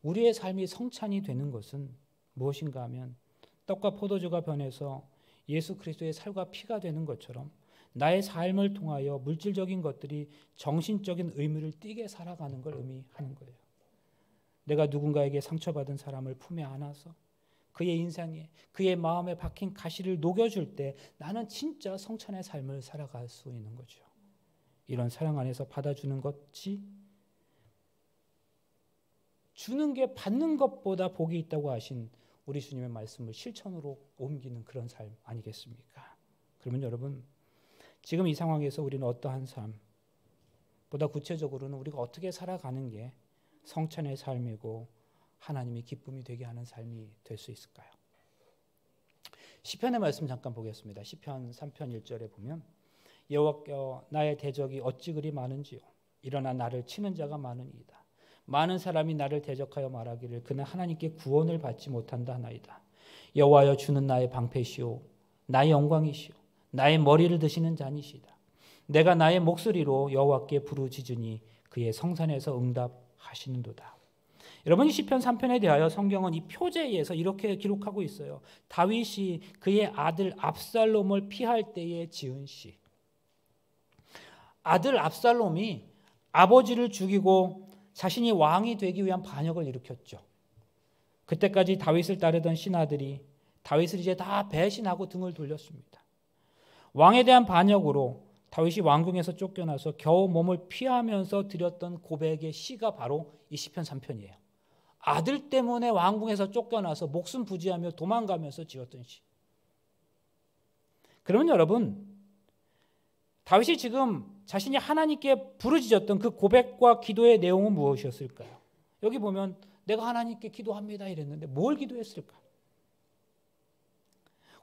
[SPEAKER 1] 우리의 삶이 성찬이 되는 것은 무엇인가 하면 떡과 포도주가 변해서 예수 그리스도의 살과 피가 되는 것처럼 나의 삶을 통하여 물질적인 것들이 정신적인 의미를 띠게 살아가는 걸 의미하는 거예요. 내가 누군가에게 상처받은 사람을 품에 안아서 그의 인생에 그의 마음에 박힌 가시를 녹여줄 때 나는 진짜 성찬의 삶을 살아갈 수 있는 거죠. 이런 사랑 안에서 받아주는 것이 주는 게 받는 것보다 복이 있다고 하신 우리 주님의 말씀을 실천으로 옮기는 그런 삶 아니겠습니까? 그러면 여러분 지금 이 상황에서 우리는 어떠한 삶보다 구체적으로는 우리가 어떻게 살아가는 게 성찬의 삶이고 하나님이 기쁨이 되게 하는 삶이 될 수 있을까요? 시편의 말씀 잠깐 보겠습니다. 시편 3편 1절에 보면 여호와께서 나의 대적이 어찌 그리 많은지요 일어나 나를 치는 자가 많으니이다. 많은 사람이 나를 대적하여 말하기를 그는 하나님께 구원을 받지 못한다 하나이다. 여호와여 주는 나의 방패시오 나의 영광이시오 나의 머리를 드시는 자니시다. 내가 나의 목소리로 여호와께 부르짖으니 그의 성산에서 응답하시는도다. 여러분 시편 3편에 대하여 성경은 이 표제에서 이렇게 기록하고 있어요. 다윗이 그의 아들 압살롬을 피할 때에 지은 시. 아들 압살롬이 아버지를 죽이고 자신이 왕이 되기 위한 반역을 일으켰죠. 그때까지 다윗을 따르던 신하들이 다윗을 이제 다 배신하고 등을 돌렸습니다. 왕에 대한 반역으로 다윗이 왕궁에서 쫓겨나서 겨우 몸을 피하면서 드렸던 고백의 시가 바로 이 시편 3편이에요. 아들 때문에 왕궁에서 쫓겨나서 목숨 부지하며 도망가면서 지었던 시. 그러면 여러분 다윗이 지금 자신이 하나님께 부르짖었던 그 고백과 기도의 내용은 무엇이었을까요? 여기 보면 내가 하나님께 기도합니다 이랬는데 뭘 기도했을까?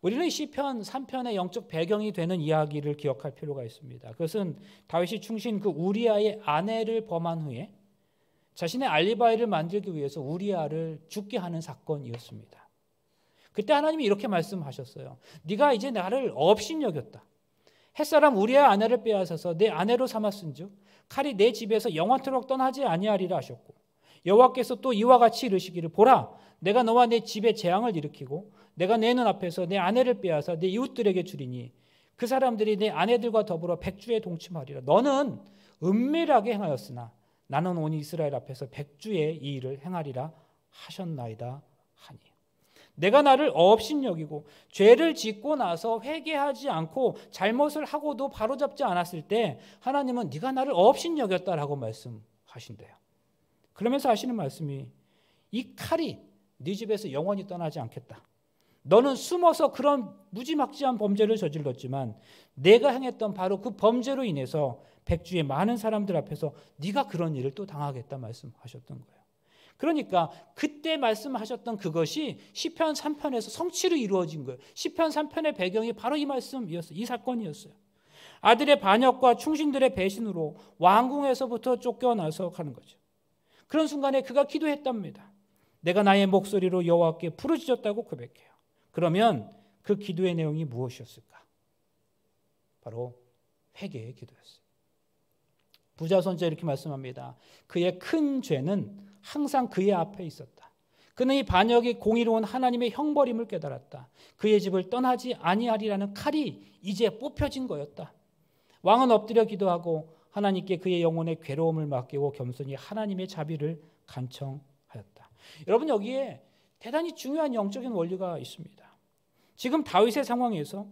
[SPEAKER 1] 우리는 시편 3편의 영적 배경이 되는 이야기를 기억할 필요가 있습니다. 그것은 다윗이 충신 그 우리아의 아내를 범한 후에 자신의 알리바이를 만들기 위해서 우리아를 죽게 하는 사건이었습니다. 그때 하나님이 이렇게 말씀하셨어요. 네가 이제 나를 업신여겼다. 햇사람 우리아의 아내를 빼앗아서 내 아내로 삼았은즉 칼이 내 집에서 영원토록 떠나지 아니하리라 하셨고 여호와께서 또 이와 같이 이르시기를 보라 내가 너와 내 집에 재앙을 일으키고 내가 내 눈앞에서 내 아내를 빼앗아 내 이웃들에게 주리니 그 사람들이 내 아내들과 더불어 백주에 동침하리라. 너는 은밀하게 행하였으나 나는 온 이스라엘 앞에서 백주의 이 일을 행하리라 하셨나이다 하니. 내가 나를 업신여기고 죄를 짓고 나서 회개하지 않고 잘못을 하고도 바로잡지 않았을 때 하나님은 네가 나를 업신여겼다라고 말씀하신대요. 그러면서 하시는 말씀이 이 칼이 네 집에서 영원히 떠나지 않겠다. 너는 숨어서 그런 무지막지한 범죄를 저질렀지만 내가 행했던 바로 그 범죄로 인해서 백주의 많은 사람들 앞에서 네가 그런 일을 또 당하겠다 말씀하셨던 거예요. 그러니까 그때 말씀하셨던 그것이 시편 3편에서 성취로 이루어진 거예요. 시편 3편의 배경이 바로 이 말씀이었어요. 이 사건이었어요. 아들의 반역과 충신들의 배신으로 왕궁에서부터 쫓겨나서 가는 거죠. 그런 순간에 그가 기도했답니다. 내가 나의 목소리로 여호와께 부르짖었다고 고백해요. 그러면 그 기도의 내용이 무엇이었을까? 바로 회개의 기도였어요. 부자손자 이렇게 말씀합니다. 그의 큰 죄는 항상 그의 앞에 있었다. 그는 이 반역이 공의로운 하나님의 형벌임을 깨달았다. 그의 집을 떠나지 아니하리라는 칼이 이제 뽑혀진 거였다. 왕은 엎드려 기도하고 하나님께 그의 영혼의 괴로움을 맡기고 겸손히 하나님의 자비를 간청하였다. 여러분 여기에 대단히 중요한 영적인 원리가 있습니다. 지금 다윗의 상황에서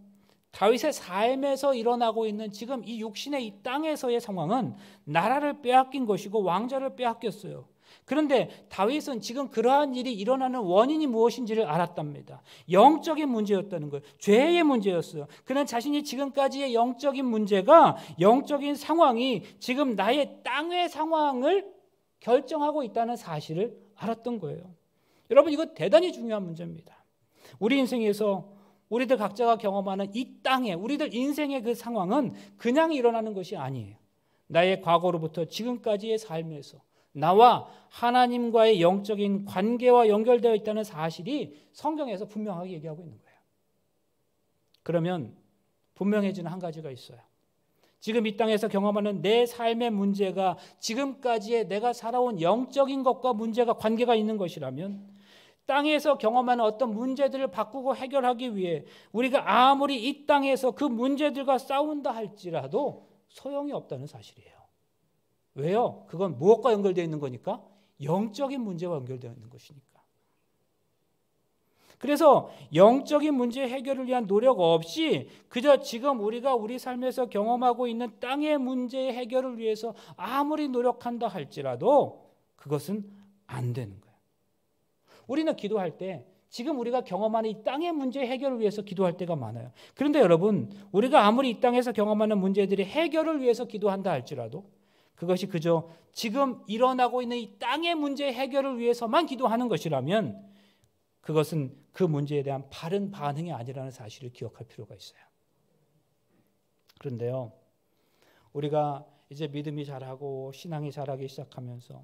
[SPEAKER 1] 다윗의 삶에서 일어나고 있는 지금 이 육신의 이 땅에서의 상황은 나라를 빼앗긴 것이고 왕좌를 빼앗겼어요. 그런데 다윗은 지금 그러한 일이 일어나는 원인이 무엇인지를 알았답니다. 영적인 문제였다는 거예요. 죄의 문제였어요. 그는 자신이 지금까지의 영적인 문제가, 영적인 상황이 지금 나의 땅의 상황을 결정하고 있다는 사실을 알았던 거예요. 여러분, 이거 대단히 중요한 문제입니다. 우리 인생에서 우리들 각자가 경험하는 이 땅에, 우리들 인생의 그 상황은 그냥 일어나는 것이 아니에요. 나의 과거로부터 지금까지의 삶에서 나와 하나님과의 영적인 관계와 연결되어 있다는 사실이 성경에서 분명하게 얘기하고 있는 거예요. 그러면 분명해지는 한 가지가 있어요. 지금 이 땅에서 경험하는 내 삶의 문제가 지금까지의 내가 살아온 영적인 것과 문제가 관계가 있는 것이라면 땅에서 경험하는 어떤 문제들을 바꾸고 해결하기 위해 우리가 아무리 이 땅에서 그 문제들과 싸운다 할지라도 소용이 없다는 사실이에요. 왜요? 그건 무엇과 연결되어 있는 거니까? 영적인 문제와 연결되어 있는 것이니까. 그래서 영적인 문제 해결을 위한 노력 없이 그저 지금 우리가 우리 삶에서 경험하고 있는 땅의 문제 해결을 위해서 아무리 노력한다 할지라도 그것은 안 되는 거예요. 우리는 기도할 때 지금 우리가 경험하는 이 땅의 문제 해결을 위해서 기도할 때가 많아요. 그런데 여러분, 우리가 아무리 이 땅에서 경험하는 문제들이 해결을 위해서 기도한다 할지라도 그것이 그저 지금 일어나고 있는 이 땅의 문제 해결을 위해서만 기도하는 것이라면 그것은 그 문제에 대한 바른 반응이 아니라는 사실을 기억할 필요가 있어요. 그런데요, 우리가 이제 믿음이 자라고 신앙이 자라기 시작하면서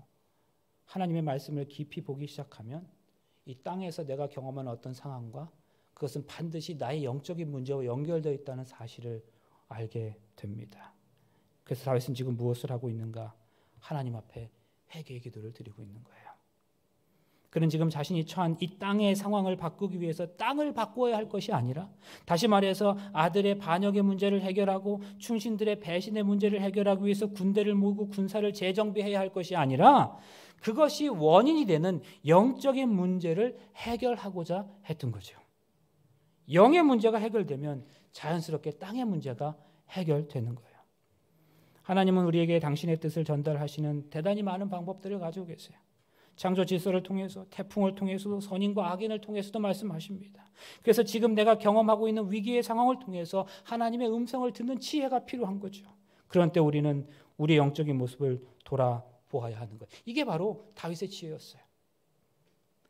[SPEAKER 1] 하나님의 말씀을 깊이 보기 시작하면 이 땅에서 내가 경험하는 어떤 상황과 그것은 반드시 나의 영적인 문제와 연결되어 있다는 사실을 알게 됩니다. 그래서 다윗은 지금 무엇을 하고 있는가? 하나님 앞에 회개의 기도를 드리고 있는 거예요. 그는 지금 자신이 처한 이 땅의 상황을 바꾸기 위해서 땅을 바꾸어야 할 것이 아니라, 다시 말해서 아들의 반역의 문제를 해결하고 충신들의 배신의 문제를 해결하기 위해서 군대를 모으고 군사를 재정비해야 할 것이 아니라 그것이 원인이 되는 영적인 문제를 해결하고자 했던 거죠. 영의 문제가 해결되면 자연스럽게 땅의 문제가 해결되는 거예요. 하나님은 우리에게 당신의 뜻을 전달하시는 대단히 많은 방법들을 가지고 계세요. 창조 질서를 통해서, 태풍을 통해서도, 선인과 악인을 통해서도 말씀하십니다. 그래서 지금 내가 경험하고 있는 위기의 상황을 통해서 하나님의 음성을 듣는 지혜가 필요한 거죠. 그런 때 우리는 우리의 영적인 모습을 돌아보아야 하는 거예요. 이게 바로 다윗의 지혜였어요.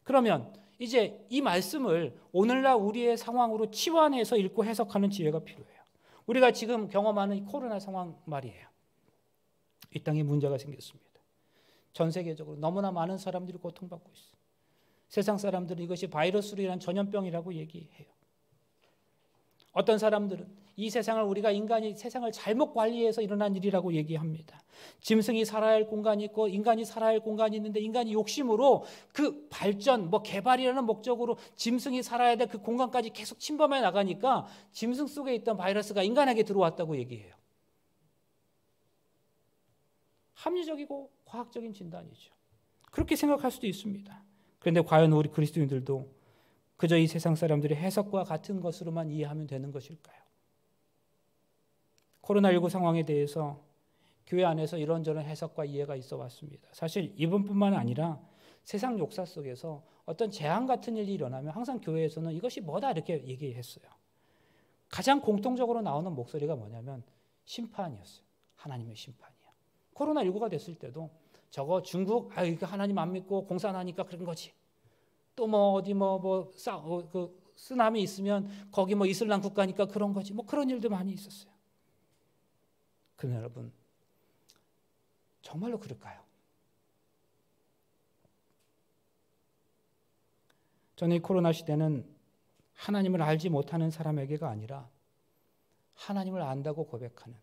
[SPEAKER 1] 그러면 이제 이 말씀을 오늘날 우리의 상황으로 치환해서 읽고 해석하는 지혜가 필요해요. 우리가 지금 경험하는 이 코로나 상황 말이에요. 이 땅에 문제가 생겼습니다. 전 세계적으로 너무나 많은 사람들이 고통받고 있어요. 세상 사람들은 이것이 바이러스로 인한 전염병이라고 얘기해요. 어떤 사람들은 이 세상을 우리가 인간이 세상을 잘못 관리해서 일어난 일이라고 얘기합니다. 짐승이 살아야 할 공간이 있고 인간이 살아야 할 공간이 있는데 인간이 욕심으로 그 발전, 개발이라는 목적으로 짐승이 살아야 될 그 공간까지 계속 침범해 나가니까 짐승 속에 있던 바이러스가 인간에게 들어왔다고 얘기해요. 합리적이고 과학적인 진단이죠. 그렇게 생각할 수도 있습니다. 그런데 과연 우리 그리스도인들도 그저 이 세상 사람들의 해석과 같은 것으로만 이해하면 되는 것일까요? 코로나19 상황에 대해서 교회 안에서 이런저런 해석과 이해가 있어 왔습니다. 사실 이번뿐만 아니라 세상 역사 속에서 어떤 재앙 같은 일이 일어나면 항상 교회에서는 이것이 뭐다 이렇게 얘기했어요. 가장 공통적으로 나오는 목소리가 뭐냐면 심판이었어요. 하나님의 심판이야. 코로나19가 됐을 때도 저거 중국 이거 하나님 안 믿고 공산하니까 그런 거지. 또 어디 쓰나미 있으면 거기 이슬람 국가니까 그런 거지. 그런 일도 많이 있었어요. 그러나 여러분, 정말로 그럴까요? 저는 이 코로나 시대는 하나님을 알지 못하는 사람에게가 아니라 하나님을 안다고 고백하는,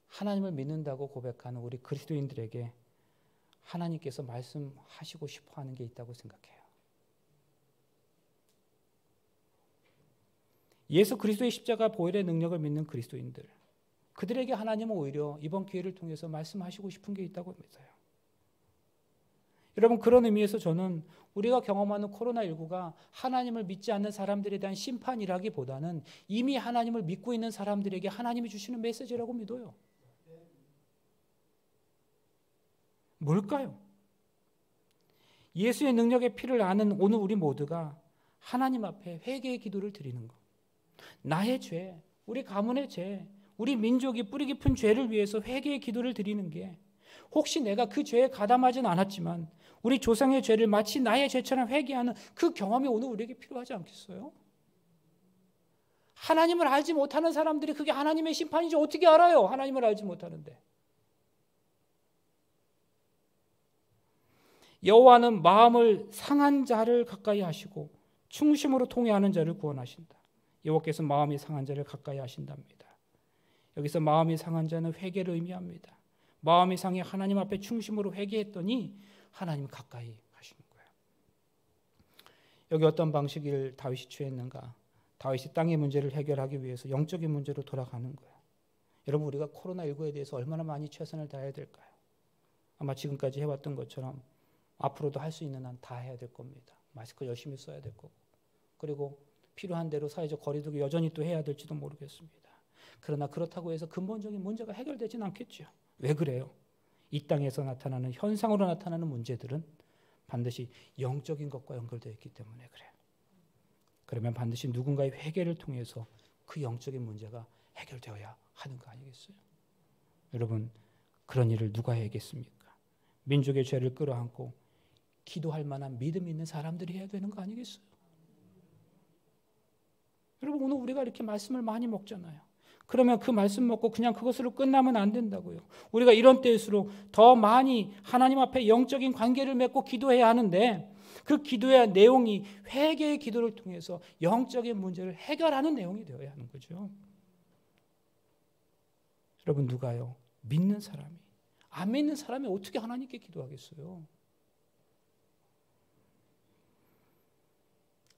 [SPEAKER 1] 하나님을 믿는다고 고백하는 우리 그리스도인들에게 하나님께서 말씀하시고 싶어 하는 게 있다고 생각해요. 예수 그리스도의 십자가 보혈의 능력을 믿는 그리스도인들, 그들에게 하나님은 오히려 이번 기회를 통해서 말씀하시고 싶은 게 있다고 믿어요. 여러분, 그런 의미에서 저는 우리가 경험하는 코로나19가 하나님을 믿지 않는 사람들에 대한 심판이라기보다는 이미 하나님을 믿고 있는 사람들에게 하나님이 주시는 메시지라고 믿어요. 뭘까요? 예수의 능력의 피를 아는 오늘 우리 모두가 하나님 앞에 회개의 기도를 드리는 것. 나의 죄, 우리 가문의 죄, 우리 민족이 뿌리 깊은 죄를 위해서 회개의 기도를 드리는 게, 혹시 내가 그 죄에 가담하진 않았지만 우리 조상의 죄를 마치 나의 죄처럼 회개하는 그 경험이 오늘 우리에게 필요하지 않겠어요? 하나님을 알지 못하는 사람들이 그게 하나님의 심판인지 어떻게 알아요? 하나님을 알지 못하는데. 여호와는 마음을 상한 자를 가까이 하시고 충심으로 통회하는 자를 구원하신다. 여호와께서 마음이 상한 자를 가까이 하신답니다. 여기서 마음이 상한 자는 회개를 의미합니다. 마음이 상해 하나님 앞에 충심으로 회개했더니 하나님 가까이 하시는 거예요. 여기 어떤 방식을 다윗이 취했는가? 다윗이 땅의 문제를 해결하기 위해서 영적인 문제로 돌아가는 거예요. 여러분, 우리가 코로나19에 대해서 얼마나 많이 최선을 다해야 될까요? 아마 지금까지 해왔던 것처럼 앞으로도 할 수 있는 한 다 해야 될 겁니다. 마스크 열심히 써야 될 거고, 그리고 필요한 대로 사회적 거리두기 여전히 또 해야 될지도 모르겠습니다. 그러나 그렇다고 해서 근본적인 문제가 해결되지는 않겠죠. 왜 그래요? 이 땅에서 나타나는 현상으로 나타나는 문제들은 반드시 영적인 것과 연결되어 있기 때문에 그래요. 그러면 반드시 누군가의 회개를 통해서 그 영적인 문제가 해결되어야 하는 거 아니겠어요? 여러분, 그런 일을 누가 해야겠습니까? 민족의 죄를 끌어안고 기도할 만한 믿음이 있는 사람들이 해야 되는 거 아니겠어요? 여러분, 오늘 우리가 이렇게 말씀을 많이 먹잖아요. 그러면 그 말씀 먹고 그냥 그것으로 끝나면 안 된다고요. 우리가 이런 때일수록 더 많이 하나님 앞에 영적인 관계를 맺고 기도해야 하는데, 그 기도의 내용이 회개의 기도를 통해서 영적인 문제를 해결하는 내용이 되어야 하는 거죠. 여러분, 누가요? 믿는 사람이. 안 믿는 사람이 어떻게 하나님께 기도하겠어요?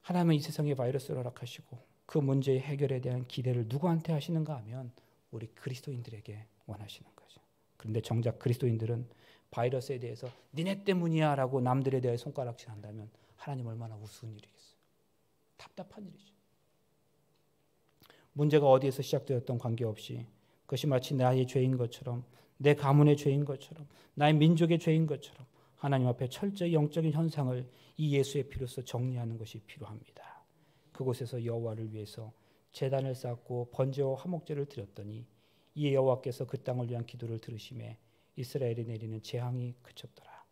[SPEAKER 1] 하나님은 이 세상에 바이러스를 허락하시고 그 문제의 해결에 대한 기대를 누구한테 하시는가 하면 우리 그리스도인들에게 원하시는 거죠. 그런데 정작 그리스도인들은 바이러스에 대해서 니네 때문이야 라고 남들에 대해 손가락질 한다면 하나님 얼마나 우스운 일이겠어요. 답답한 일이죠. 문제가 어디에서 시작되었던 관계없이 그것이 마치 나의 죄인 것처럼, 내 가문의 죄인 것처럼, 나의 민족의 죄인 것처럼 하나님 앞에 철저히 영적인 현상을 이 예수의 피로써 정리하는 것이 필요합니다. 그곳에서 여호와를 위해서 제단을 쌓고 번제와 화목제를 드렸더니 이 여호와께서 그 땅을 위한 기도를 들으심에 이스라엘에 내리는 재앙이 그쳤더라.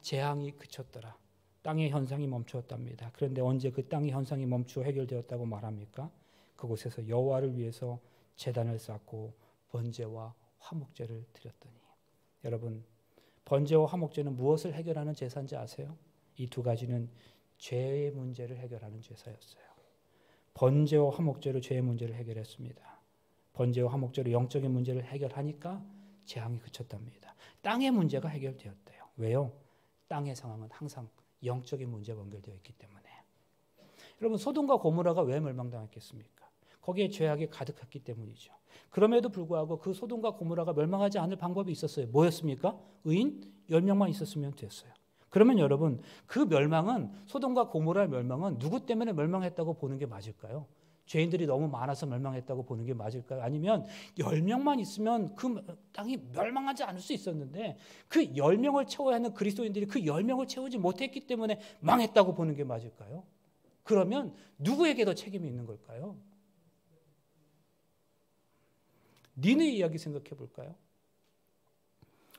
[SPEAKER 1] 재앙이 그쳤더라. 땅의 현상이 멈추었답니다. 그런데 언제 그 땅의 현상이 멈추어 해결되었다고 말합니까? 그곳에서 여호와를 위해서 제단을 쌓고 번제와 화목제를 드렸더니. 여러분, 번제와 화목제는 무엇을 해결하는 제사인지 아세요? 이 두 가지는 죄의 문제를 해결하는 제사였어요. 번제와 화목제로 죄의 문제를 해결했습니다. 번제와 화목제로 영적인 문제를 해결하니까 재앙이 그쳤답니다. 땅의 문제가 해결되었대요. 왜요? 땅의 상황은 항상 영적인 문제가 연결되어 있기 때문에. 여러분, 소돔과 고모라가 왜 멸망당했겠습니까? 거기에 죄악이 가득했기 때문이죠. 그럼에도 불구하고 그 소돔과 고모라가 멸망하지 않을 방법이 있었어요. 뭐였습니까? 의인 10명만 있었으면 됐어요. 그러면 여러분, 그 멸망은, 소돔과 고모라의 멸망은 누구 때문에 멸망했다고 보는 게 맞을까요? 죄인들이 너무 많아서 멸망했다고 보는 게 맞을까요? 아니면 10명만 있으면 그 땅이 멸망하지 않을 수 있었는데 그 10명을 채워야 하는 그리스도인들이 그 10명을 채우지 못했기 때문에 망했다고 보는 게 맞을까요? 그러면 누구에게 더 책임이 있는 걸까요? 니네 이야기 생각해 볼까요?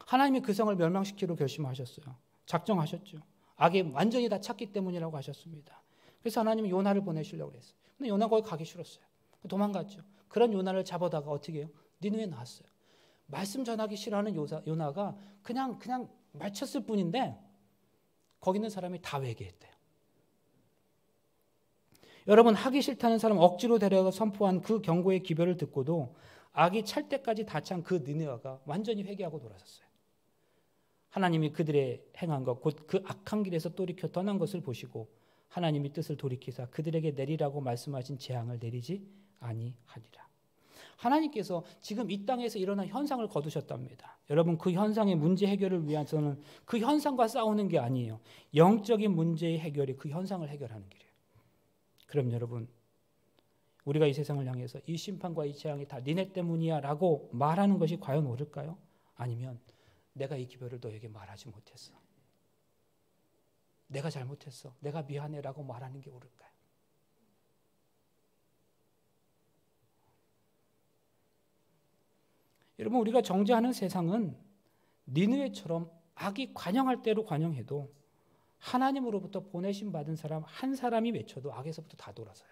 [SPEAKER 1] 하나님이 그 성을 멸망시키기로 결심하셨어요. 작정하셨죠. 악이 완전히 다 찼기 때문이라고 하셨습니다. 그래서 하나님이 요나를 보내시려고 했어요. 근데 요나가 거기 가기 싫었어요. 도망갔죠. 그런 요나를 잡아다가 어떻게 해요? 니느웨에 나왔어요. 말씀 전하기 싫어하는 요나가 그냥 말쳤을 뿐인데 거기 있는 사람이 다 회개했대요. 여러분, 하기 싫다는 사람 억지로 데려가 선포한 그 경고의 기별을 듣고도 악이 찰 때까지 다 찬 그 니느웨가 완전히 회개하고 돌아섰어요. 하나님이 그들의 행한 것, 곧 그 악한 길에서 돌이켜 떠난 것을 보시고 하나님이 뜻을 돌이키사 그들에게 내리라고 말씀하신 재앙을 내리지 아니하니라. 하나님께서 지금 이 땅에서 일어난 현상을 거두셨답니다. 여러분, 그 현상의 문제 해결을 위해서는 그 현상과 싸우는 게 아니에요. 영적인 문제의 해결이 그 현상을 해결하는 길이에요. 그럼 여러분, 우리가 이 세상을 향해서 이 심판과 이 재앙이 다 니네 때문이야 라고 말하는 것이 과연 옳을까요? 아니면 내가 이 기별을 너에게 말하지 못했어, 내가 잘못했어, 내가 미안해 라고 말하는 게 옳을까요? 여러분, 우리가 정죄하는 세상은 니느웨처럼 악이 관영할 대로 관영해도 하나님으로부터 보내심 받은 사람 한 사람이 외쳐도 악에서부터 다 돌아서요.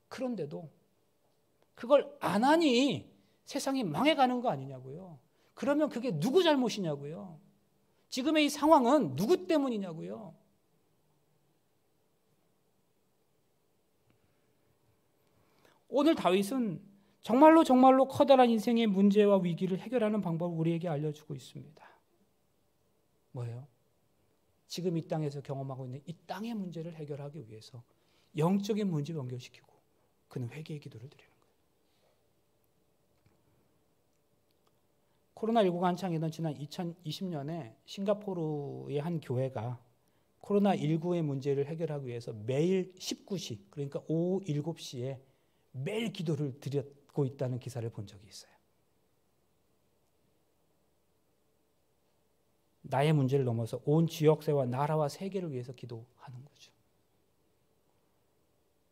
[SPEAKER 1] 그런데도 그걸 안 하니 세상이 망해가는 거 아니냐고요. 그러면 그게 누구 잘못이냐고요. 지금의 이 상황은 누구 때문이냐고요. 오늘 다윗은 정말로 커다란 인생의 문제와 위기를 해결하는 방법을 우리에게 알려주고 있습니다. 뭐예요? 지금 이 땅에서 경험하고 있는 이 땅의 문제를 해결하기 위해서 영적인 문제를 연결시키고 그는 회개의 기도를 드리는 거예요. 코로나19가 한창이던 지난 2020년에 싱가포르의 한 교회가 코로나19의 문제를 해결하기 위해서 매일 19시, 그러니까 오후 7시에 매일 기도를 드렸고 있다는 기사를 본 적이 있어요. 나의 문제를 넘어서 온 지역사회와 나라와 세계를 위해서 기도하는 거죠.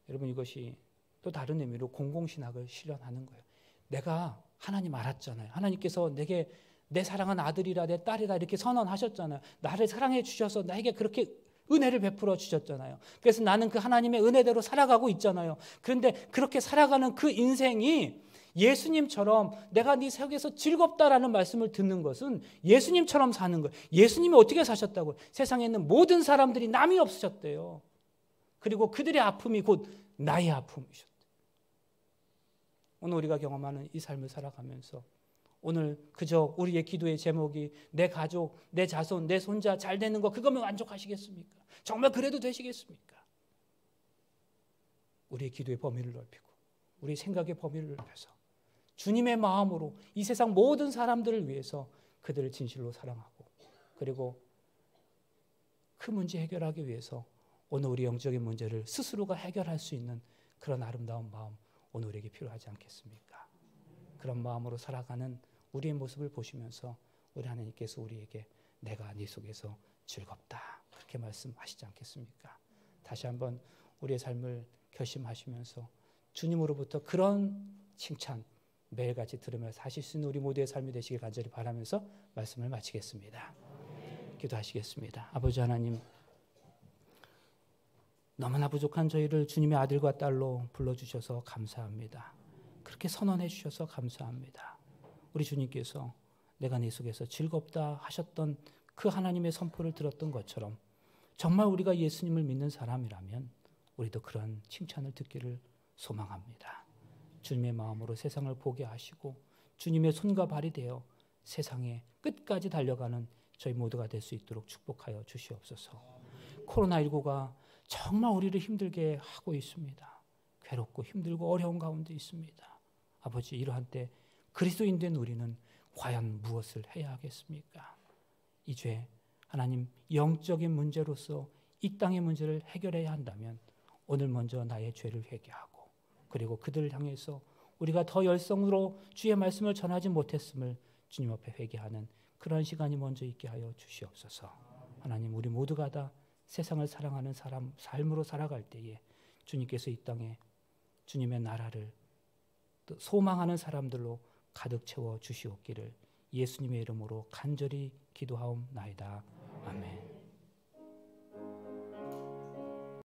[SPEAKER 1] 여러분, 이것이 또 다른 의미로 공공신학을 실현하는 거예요. 내가 하나님 알았잖아요. 하나님께서 내게 내 사랑한 아들이라 내 딸이라 이렇게 선언하셨잖아요. 나를 사랑해 주셔서 나에게 그렇게 은혜를 베풀어 주셨잖아요. 그래서 나는 그 하나님의 은혜대로 살아가고 있잖아요. 그런데 그렇게 살아가는 그 인생이 예수님처럼 내가 네 속에서 즐겁다라는 말씀을 듣는 것은 예수님처럼 사는 거예요. 예수님이 어떻게 사셨다고요? 세상에 있는 모든 사람들이 남이 없으셨대요. 그리고 그들의 아픔이 곧 나의 아픔이셨대요. 오늘 우리가 경험하는 이 삶을 살아가면서 오늘 그저 우리의 기도의 제목이 내 가족, 내 자손, 내 손자 잘 되는 거 그거면 만족하시겠습니까? 정말 그래도 되시겠습니까? 우리의 기도의 범위를 넓히고 우리의 생각의 범위를 넓혀서 주님의 마음으로 이 세상 모든 사람들을 위해서 그들을 진실로 사랑하고 그리고 그 문제 해결하기 위해서 오늘 우리 영적인 문제를 스스로가 해결할 수 있는 그런 아름다운 마음 오늘 우리에게 필요하지 않겠습니까? 그런 마음으로 살아가는 우리의 모습을 보시면서 우리 하나님께서 우리에게 내가 네 속에서 즐겁다 그렇게 말씀하시지 않겠습니까? 다시 한번 우리의 삶을 결심하시면서 주님으로부터 그런 칭찬 매일같이 들으면서 사실 수 있는 우리 모두의 삶이 되시길 간절히 바라면서 말씀을 마치겠습니다. 기도하시겠습니다. 아버지 하나님, 너무나 부족한 저희를 주님의 아들과 딸로 불러주셔서 감사합니다. 그렇게 선언해 주셔서 감사합니다. 우리 주님께서 내가 네 속에서 즐겁다 하셨던 그 하나님의 선포를 들었던 것처럼 정말 우리가 예수님을 믿는 사람이라면 우리도 그런 칭찬을 듣기를 소망합니다. 주님의 마음으로 세상을 보게 하시고 주님의 손과 발이 되어 세상의 끝까지 달려가는 저희 모두가 될 수 있도록 축복하여 주시옵소서. 코로나19가 정말 우리를 힘들게 하고 있습니다. 괴롭고 힘들고 어려운 가운데 있습니다. 아버지, 이러한 때 그리스도인 된 우리는 과연 무엇을 해야 하겠습니까? 이 죄, 하나님 영적인 문제로서 이 땅의 문제를 해결해야 한다면 오늘 먼저 나의 죄를 회개하고 그리고 그들을 향해서 우리가 더 열성으로 주의 말씀을 전하지 못했음을 주님 앞에 회개하는 그런 시간이 먼저 있게 하여 주시옵소서. 하나님, 우리 모두가 다 세상을 사랑하는 사람 삶으로 살아갈 때에 주님께서 이 땅에 주님의 나라를 또 소망하는 사람들로 가득 채워 주시옵기를 예수님의 이름으로 간절히 기도하옵나이다.